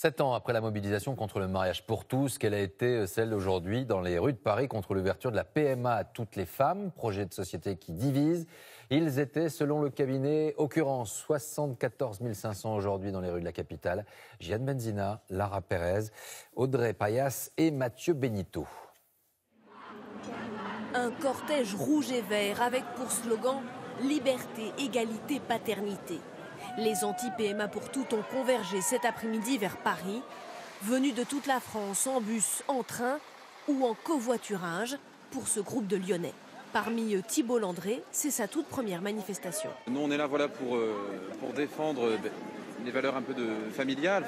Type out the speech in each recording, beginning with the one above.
7 ans après la mobilisation contre le mariage pour tous, quelle a été celle d'aujourd'hui dans les rues de Paris contre l'ouverture de la PMA à toutes les femmes, projet de société qui divise. Ils étaient, selon le cabinet Occurrence, 74 500 aujourd'hui dans les rues de la capitale. Jeanne Benzina, Lara Pérez, Audrey Payas et Mathieu Benito. Un cortège rouge et vert avec pour slogan « Liberté, égalité, paternité ». Les anti-PMA pour toutes ont convergé cet après-midi vers Paris, venus de toute la France en bus, en train ou en covoiturage pour ce groupe de Lyonnais. Parmi eux, Thibault Landré, c'est sa toute première manifestation. Nous, on est là pour défendre les valeurs un peu familiales,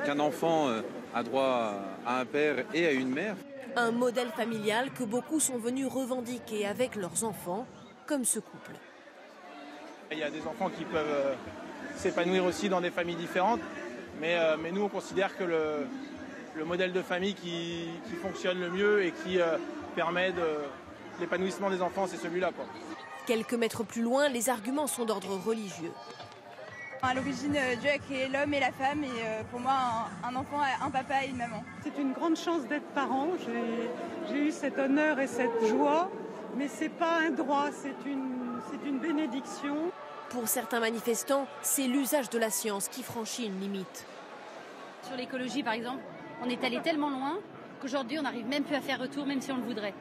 qu'un enfant a droit à un père et à une mère. Un modèle familial que beaucoup sont venus revendiquer avec leurs enfants, comme ce couple. Il y a des enfants qui peuvent s'épanouir aussi dans des familles différentes, mais nous on considère que le modèle de famille qui fonctionne le mieux et qui permet l'épanouissement des enfants, c'est celui-là, quoi. Quelques mètres plus loin, les arguments sont d'ordre religieux. À l'origine, Dieu a créé l'homme et la femme et pour moi, un enfant a un papa et une maman. C'est une grande chance d'être parent. J'ai eu cet honneur et cette joie, mais c'est pas un droit, c'est une bénédiction. Pour certains manifestants, c'est l'usage de la science qui franchit une limite. Sur l'écologie, par exemple, on est allé tellement loin qu'aujourd'hui, on n'arrive même plus à faire retour, même si on le voudrait.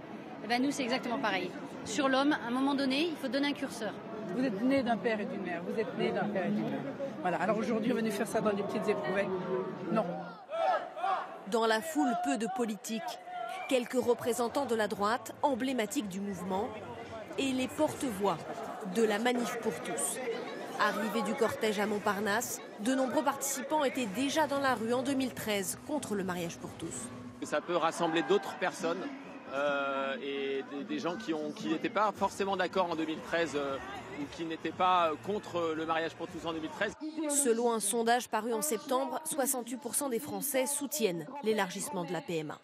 Et ben nous, c'est exactement pareil. Sur l'homme, à un moment donné, il faut donner un curseur. Vous êtes né d'un père et d'une mère. Vous êtes né d'un père et d'une mère. Voilà. Alors aujourd'hui, on va nous faire ça dans des petites éprouvettes. Non. Dans la foule, peu de politiques. Quelques représentants de la droite, emblématiques du mouvement, et les porte-voix de la manif pour tous. Arrivés du cortège à Montparnasse, de nombreux participants étaient déjà dans la rue en 2013 contre le mariage pour tous. Ça peut rassembler d'autres personnes et des gens qui n'étaient pas forcément d'accord en 2013 ou qui n'étaient pas contre le mariage pour tous en 2013. Selon un sondage paru en septembre, 68% des Français soutiennent l'élargissement de la PMA.